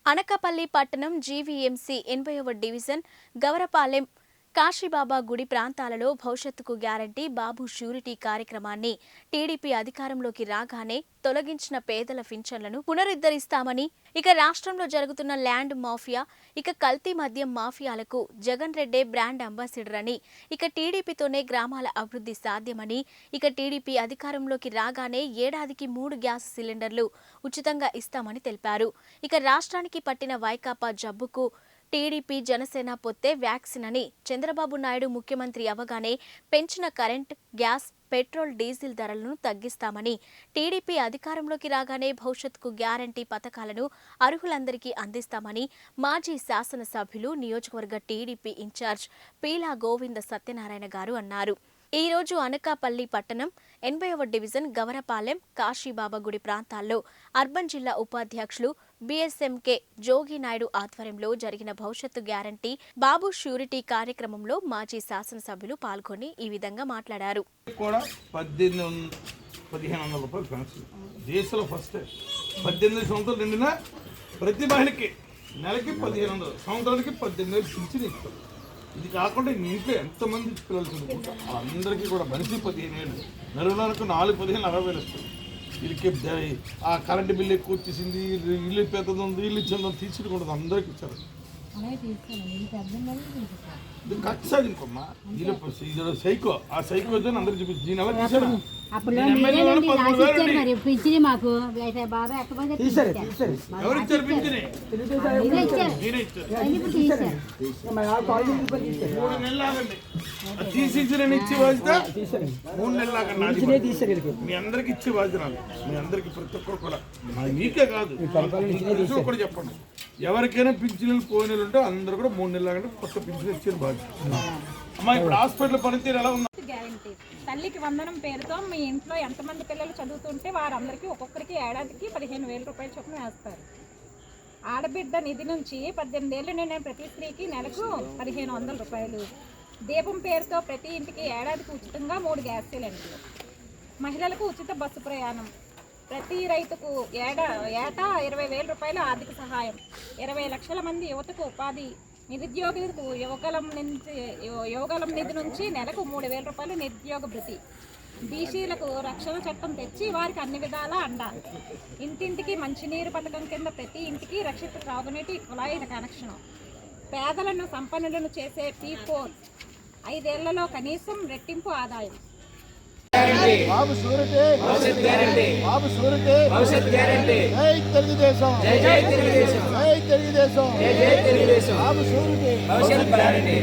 అనకాపల్లి పట్టణం GVMC 80వ division Gavarapalem కాశీబాబా గుడి ప్రాంతాలలో భవిష్యత్తుకు గ్యారంటీ బాబు ష్యూరిటీ కార్యక్రమాన్ని టీడీపీ అధికారంలోకి రాగానే తొలగించిన పేదల పింఛన్లను పునరుద్ధరిస్తామని, ఇక రాష్ట్రంలో జరుగుతున్న ల్యాండ్ మాఫియా, ఇక కల్తీ మద్యం మాఫియాలకు జగన్ రెడ్డే బ్రాండ్ అంబాసిడర్ అని, ఇక టీడీపీతోనే గ్రామాల అభివృద్ధి సాధ్యమని, ఇక టీడీపీ అధికారంలోకి రాగానే ఏడాదికి 3 గ్యాస్ సిలిండర్లు ఉచితంగా ఇస్తామని తెలిపారు. ఇక రాష్ట్రానికి పట్టిన వైకాపా జబ్బుకు టీడీపీ జనసేన పొత్తే వ్యాక్సిన్ అని, చంద్రబాబు నాయుడు ముఖ్యమంత్రి అవగానే పెంచిన కరెంట్, గ్యాస్, పెట్రోల్, డీజిల్ ధరలను తగ్గిస్తామని, టీడీపీ అధికారంలోకి రాగానే భవిష్యత్తుకు గ్యారంటీ పథకాలను అర్హులందరికీ అందిస్తామని మాజీ శాసనసభ్యులు, నియోజకవర్గ టీడీపీ ఇన్ఛార్జ్ పీలా గోవింద సత్యనారాయణ గారు అన్నారు. ఈ రోజు అనకాపల్లి పట్టణం 80వ డివిజన్ గవరపాలెం కాశీబాబా గుడి ప్రాంతాల్లో అర్బన్ జిల్లా ఉపాధ్యక్షులు బీఎస్ఎంకే జోగినాయుడు ఆధ్వర్యంలో జరిగిన భవిష్యత్తు గ్యారంటీ బాబు ష్యూరిటీ కార్యక్రమంలో మాజీ శాసనసభ్యులు పాల్గొని ఈ విధంగా మాట్లాడారు. 1500 రూపాయలు పెన్షన్ దేశంలో ఫస్ట్. 18 సంవత్సరాలు నిండిన ప్రతి మహిళకి నెలకి 1500, సంవత్సరానికి 18,000 పింఛన్ ఇస్తారు. ఇది కాకుండా ఇంట్లో ఎంతమంది పిల్లలు చదువుకుంటారు అందరికీ కూడా మనిషి 15,000, నెలలకు 4, 15, 40,000 వస్తుంది. వీళ్ళకి ఆ కరెంటు బిల్లు ఎక్కువ వచ్చేసింది, ఇల్లు పెద్దది ఉంది, ఇల్లు ఇచ్చిందని తీసుకుంటుంది, అందరికి ఇచ్చారు. కక్ష ఇంకమ్మా సైకో, ఆ సైకో వచ్చి అందరికి చూపించి నేను ఎవరు తీసాను ఎవరు ఇచ్చారు పింఛని? 3 నెలలు ఆగండి, తీసిచ్చిన ఇచ్చి బాధ్యత 3 నెలలు ఆగండి. మీ అందరికి ఇచ్చే బాధ్యత నాకు, మీ అందరికి ప్రతి ఒక్కరు కూడా, మీకే కాదు కూడా చెప్పండి. ఎవరికైనా పింఛన్లు పోయినలు ఉంటే అందరూ కూడా 3 నెలలు ఆగండి, కొత్త పింఛన్ ఇచ్చిన బాధ్యత. అమ్మా ఇప్పుడు హాస్పిటల్ పనితీరు ఎలా ఉంది? గ్యారంటీ తల్లికి వందనం పేరుతో మీ ఇంట్లో ఎంతమంది పిల్లలు చదువుతుంటే వారందరికీ ఒక్కొక్కరికి ఏడాదికి 15,000 రూపాయల చొప్పున వేస్తారు. ఆడబిడ్డ నిధి నుంచి 18 ఏళ్ళు నిండిన ప్రతి స్త్రీకి నెలకు 1,500 రూపాయలు. దీపం పేరుతో ప్రతి ఇంటికి ఏడాదికి ఉచితంగా 3 గ్యాస్ సిలిండర్లు. మహిళలకు ఉచిత బస్సు ప్రయాణం. ప్రతి రైతుకు ఏటా 20,000 రూపాయల ఆర్థిక సహాయం. 20 లక్షల మంది యువతకు ఉపాధి. నిరుద్యోగులకు యువగలం నిధి నుంచి నెలకు 3,000 రూపాయలు నిరుద్యోగ భృతి. బీసీలకు రక్షణ చట్టం తెచ్చి వారికి అన్ని విధాలా అండ. ఇంటింటికి మంచినీరు పథకం కింద ప్రతి ఇంటికి రక్షిత త్రాగునీటి కుళాయి కనెక్షన్. పేదలను సంపన్నులను చేసే P4 5 ఏళ్లలో కనీసం రెట్టింపు ఆదాయం. బాబు షూరిటీ భవిష్యత్ గ్యారంటీ, బాబు షూరిటీ భవిష్యత్ గ్యారంటీ. జై తెలుగుదేశం, జై జై తెలుగుదేశం, జై తెలుగుదేశం, జై జై తెలుగుదేశం. బాబు షూరిటీ భవిష్యత్ గ్యారంటీ.